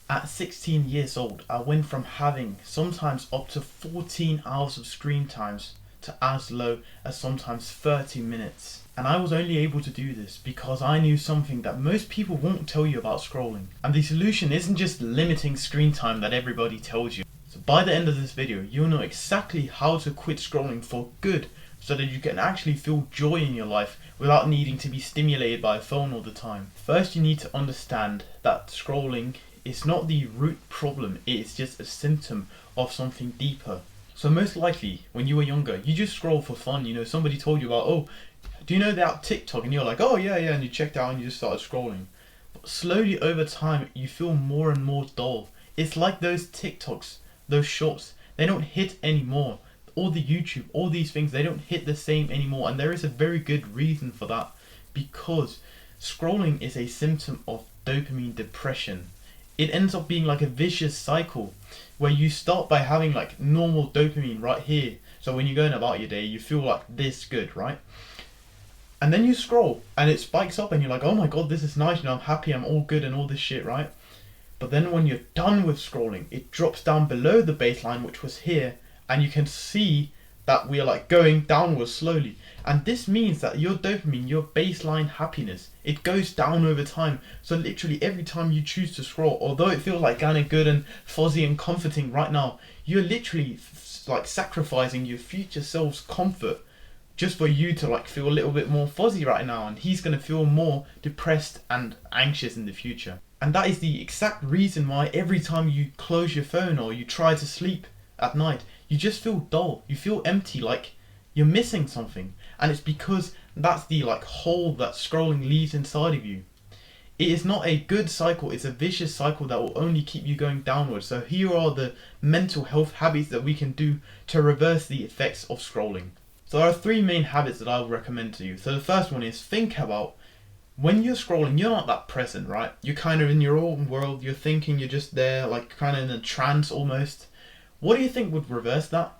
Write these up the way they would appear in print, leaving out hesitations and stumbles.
At 16 years old, I went from having sometimes up to 14 hours of screen times to as low as sometimes 30 minutes. And I was only able to do this because I knew something that most people won't tell you about scrolling. And the solution isn't just limiting screen time that everybody tells you. So by the end of this video, you'll know exactly how to quit scrolling for good so that you can actually feel joy in your life without needing to be stimulated by a phone all the time. First, you need to understand that scrolling is not the root problem, it's just a symptom of something deeper. So most likely, when you were younger, you just scroll for fun. Somebody told you about, oh, do you know that TikTok? And you're like, oh yeah, and you checked out and you just started scrolling. But slowly over time, you feel more and more dull. It's like those TikToks, those shorts, they don't hit anymore. All the YouTube, all these things, they don't hit the same anymore. And there is a very good reason for that. Because scrolling is a symptom of dopamine depression. It ends up being like a vicious cycle where you start by having like normal dopamine right here. So when you're going about your day, you feel like this good, right? And then you scroll and it spikes up and you're like, oh my god, this is nice, I'm happy, I'm all good and all this shit, right? But then when you're done with scrolling, it drops down below the baseline, which was here, and you can see that we are like going downwards slowly. And this means that your dopamine, your baseline happiness, it goes down over time. So literally every time you choose to scroll, although it feels like kind of good and fuzzy and comforting right now, you're literally like sacrificing your future self's comfort just for you to like feel a little bit more fuzzy right now, and he's going to feel more depressed and anxious in the future. And that is the exact reason why every time you close your phone or you try to sleep at night, you just feel dull, you feel empty, like you're missing something. And it's because that's the like hole that scrolling leaves inside of you. It is not a good cycle, it's a vicious cycle that will only keep you going downwards. So here are the mental health habits that we can do to reverse the effects of scrolling. So there are three main habits that I would recommend to you. So the first one is think about when you're scrolling, you're not that present, right? You're kind of in your own world, you're thinking, you're just there, like kind of in a trance almost. What do you think would reverse that?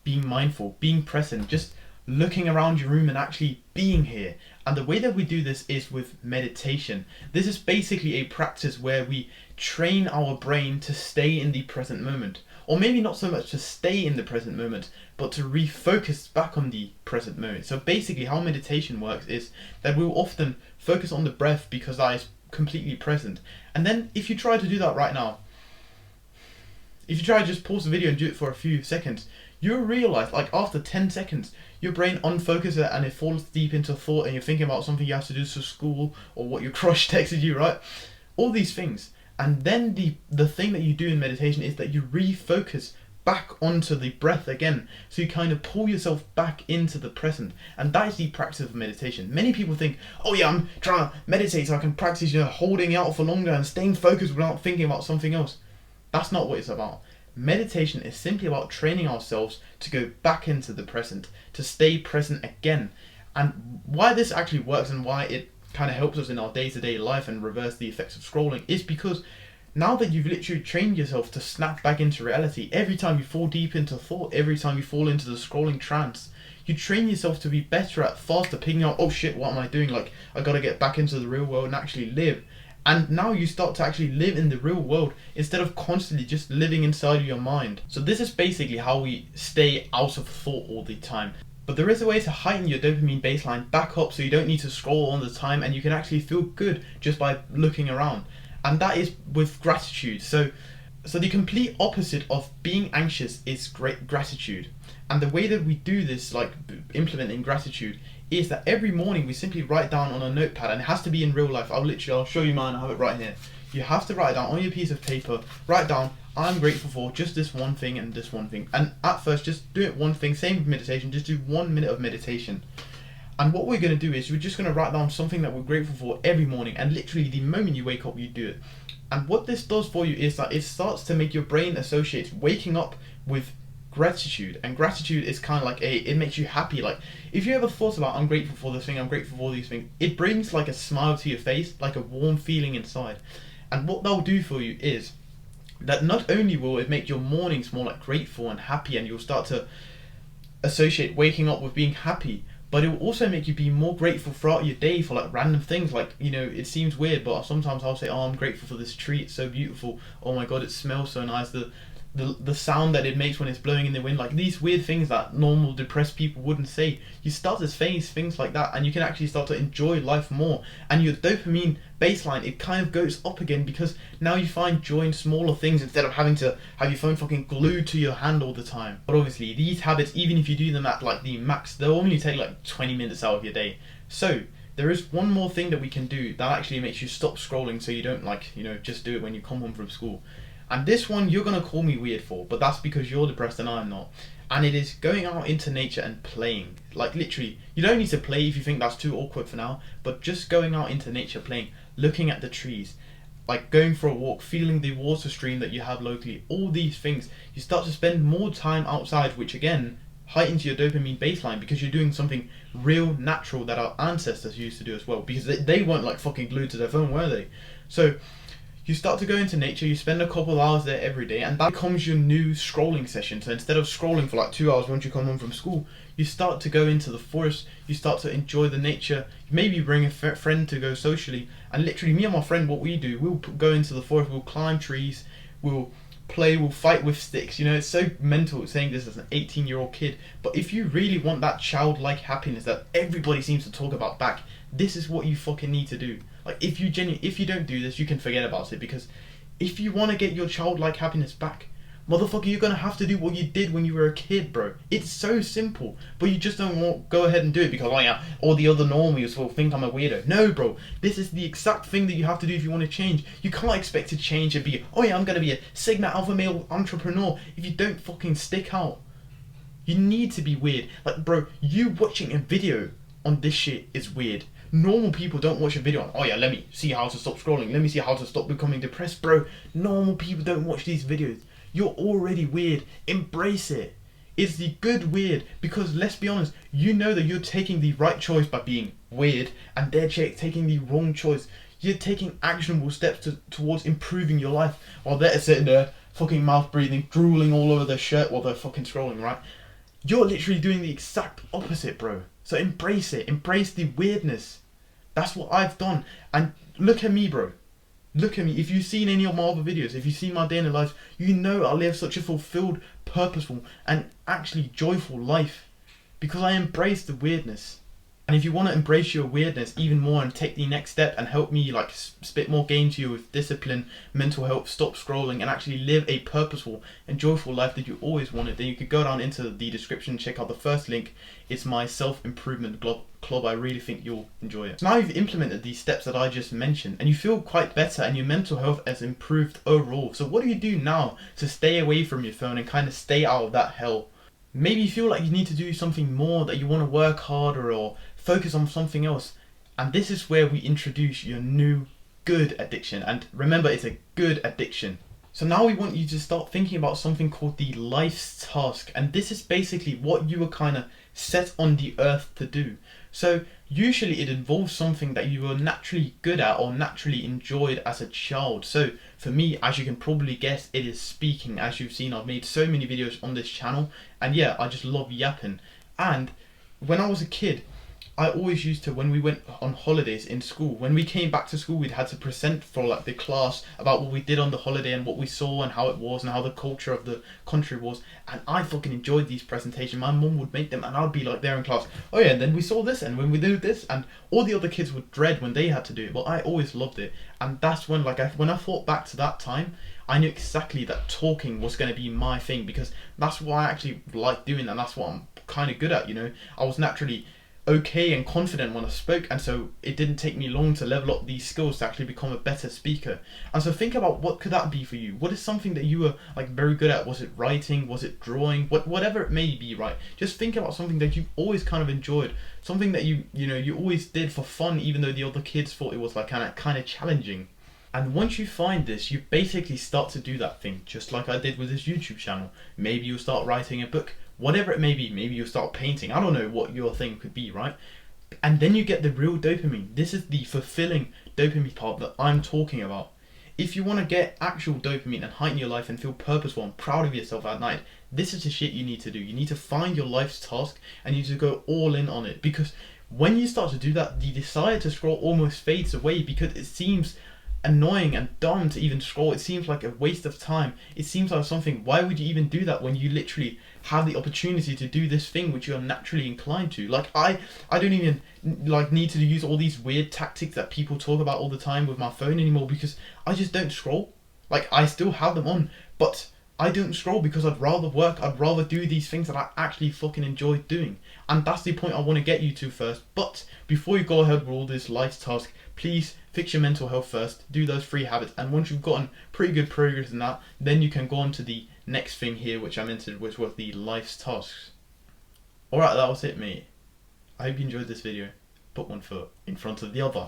Being mindful, being present, just looking around your room and actually being here. And the way that we do this is with meditation. This is basically a practice where we train our brain to stay in the present moment. Or maybe not so much to stay in the present moment, but to refocus back on the present moment. So basically how meditation works is that we'll often focus on the breath because that is completely present. And then if you try to do that right now, if you try to just pause the video and do it for a few seconds, you'll realize like after 10 seconds, your brain unfocuses and it falls deep into thought and you're thinking about something you have to do for school or what your crush texted you, right? All these things. And then the thing that you do in meditation is that you refocus back onto the breath again. So you kind of pull yourself back into the present. And that is the practice of meditation. Many people think, oh yeah, I'm trying to meditate so I can practice, holding out for longer and staying focused without thinking about something else. That's not what it's about. Meditation is simply about training ourselves to go back into the present, to stay present again. And why this actually works and why it kind of helps us in our day-to-day life and reverse the effects of scrolling is because now that you've literally trained yourself to snap back into reality, every time you fall deep into thought, every time you fall into the scrolling trance, you train yourself to be better at faster picking up, oh shit, what am I doing? Like, I gotta get back into the real world and actually live. And now you start to actually live in the real world instead of constantly just living inside of your mind. So this is basically how we stay out of thought all the time. But there is a way to heighten your dopamine baseline back up so you don't need to scroll all the time and you can actually feel good just by looking around. And that is with gratitude. So the complete opposite of being anxious is great gratitude. And the way that we do this, like implementing gratitude, is that every morning we simply write down on a notepad, and it has to be in real life. I'll show you mine, I have it right here. You have to write down on your piece of paper, write down, I'm grateful for just this one thing and this one thing. And at first, just do it one thing, same with meditation, just do 1 minute of meditation. And what we're going to do is we're just going to write down something that we're grateful for every morning, and literally the moment you wake up, you do it. And what this does for you is that it starts to make your brain associate waking up with gratitude. And gratitude is kind of like it makes you happy. Like if you ever thought about, I'm grateful for this thing, I'm grateful for these things, it brings like a smile to your face, like a warm feeling inside. And what that'll do for you is that not only will it make your mornings more like grateful and happy, and you'll start to associate waking up with being happy, but it will also make you be more grateful throughout your day for like random things. Like, you know, it seems weird, but sometimes I'll say, oh, I'm grateful for this tree, it's so beautiful, oh my god, it smells so nice, the sound that it makes when it's blowing in the wind, like these weird things that normal depressed people wouldn't say. You start to say things like that, and you can actually start to enjoy life more, and your dopamine baseline, it kind of goes up again, because now you find joy in smaller things instead of having to have your phone fucking glued to your hand all the time. But obviously these habits, even if you do them at like the max, they'll only take like 20 minutes out of your day. So there is one more thing that we can do that actually makes you stop scrolling, so you don't, like, you know, just do it when you come home from school. And this one you're going to call me weird for, but that's because you're depressed and I'm not. And it is going out into nature and playing. Like, literally, you don't need to play if you think that's too awkward for now, but just going out into nature, playing, looking at the trees, like going for a walk, feeling the water stream that you have locally, all these things. You start to spend more time outside, which again heightens your dopamine baseline, because you're doing something real natural that our ancestors used to do as well, because they weren't like fucking glued to their phone, were they? So you start to go into nature, you spend a couple hours there every day, and that becomes your new scrolling session. So instead of scrolling for like 2 hours once you come home from school, you start to go into the forest, you start to enjoy the nature, maybe bring a friend to go socially. And literally, me and my friend, what we do, we'll go into the forest, we'll climb trees, we'll play, we'll fight with sticks. You know, it's so mental saying this as an 18-year-old kid, but if you really want that childlike happiness that everybody seems to talk about back, this is what you fucking need to do. Like, if you don't do this, you can forget about it, because if you want to get your childlike happiness back, motherfucker, you're gonna have to do what you did when you were a kid, bro. It's so simple, but you just don't want go ahead and do it because, oh yeah, all the other normies will think I'm a weirdo. No, bro, this is the exact thing that you have to do if you want to change. You can't expect to change and be, oh yeah, I'm gonna be a Sigma Alpha male entrepreneur if you don't fucking stick out. You need to be weird. Like, bro, you watching a video on this shit is weird. Normal people don't watch a video on, oh yeah, let me see how to stop scrolling, let me see how to stop becoming depressed, bro. Normal people don't watch these videos. You're already weird. Embrace it. It's the good weird, because let's be honest, you know that you're taking the right choice by being weird, and they're taking the wrong choice. You're taking actionable steps towards improving your life, while they're sitting there, fucking mouth breathing, drooling all over their shirt while they're fucking scrolling, right? You're literally doing the exact opposite, bro. So embrace it. Embrace the weirdness. That's what I've done. And look at me, bro. Look at me. If you've seen any of my other videos, if you've seen my day in the life, you know I live such a fulfilled, purposeful, and actually joyful life, because I embrace the weirdness. And if you want to embrace your weirdness even more and take the next step and help me like spit more game to you with discipline, mental health, stop scrolling, and actually live a purposeful and joyful life that you always wanted, then you could go down into the description, check out the first link. It's my self-improvement club. I really think you'll enjoy it. So now you've implemented these steps that I just mentioned, and you feel quite better, and your mental health has improved overall. So what do you do now to stay away from your phone and kind of stay out of that hell? Maybe you feel like you need to do something more, that you want to work harder or focus on something else. And this is where we introduce your new good addiction. And remember, it's a good addiction. So now we want you to start thinking about something called the life's task. And this is basically what you were kind of set on the earth to do. So usually it involves something that you were naturally good at or naturally enjoyed as a child. So for me, as you can probably guess, it is speaking. As you've seen, I've made so many videos on this channel, and yeah, I just love yapping. And when I was a kid, I always used to, when we went on holidays in school, when we came back to school, we'd had to present for like the class about what we did on the holiday and what we saw and how it was and how the culture of the country was. And I fucking enjoyed these presentations. My mum would make them and I'd be like there in class, oh yeah, and then we saw this and when we do this, and all the other kids would dread when they had to do it, but I always loved it. And that's when when I thought back to that time, I knew exactly that talking was going to be my thing, because that's what I actually like doing, and that's what I'm kind of good at, you know. I was naturally okay and confident when I spoke, and so it didn't take me long to level up these skills to actually become a better speaker. And so think about, what could that be for you? What is something that you were like very good at? Was it writing? Was it drawing? Whatever it may be, right? Just think about something that you've always kind of enjoyed, something that you always did for fun, even though the other kids thought it was like kind of challenging. And once you find this, you basically start to do that thing, just like I did with this YouTube channel. Maybe you'll start writing a book, whatever it may be. Maybe you'll start painting. I don't know what your thing could be, right? And then you get the real dopamine. This is the fulfilling dopamine part that I'm talking about. if you want to get actual dopamine and heighten your life and feel purposeful and proud of yourself at night, this is the shit you need to do. You need to find your life's task and you need to go all in on it, because when you start to do that, the desire to scroll almost fades away, because it seems annoying and dumb to even scroll. It seems like a waste of time. It seems like something, why would you even do that when you literally have the opportunity to do this thing which you are naturally inclined to? Like I don't even like need to use all these weird tactics that people talk about all the time with my phone anymore, because I just don't scroll. Like, I still have them on, but I don't scroll because I'd rather work. I'd rather do these things that I actually fucking enjoy doing. And that's the point I want to get you to first. But before you go ahead with all this life's task, please fix your mental health first. Do those 3 habits. And once you've gotten pretty good progress in that, then you can go on to the next thing here, which I mentioned, which was the life's tasks. Alright, that was it, mate. I hope you enjoyed this video. Put one foot in front of the other.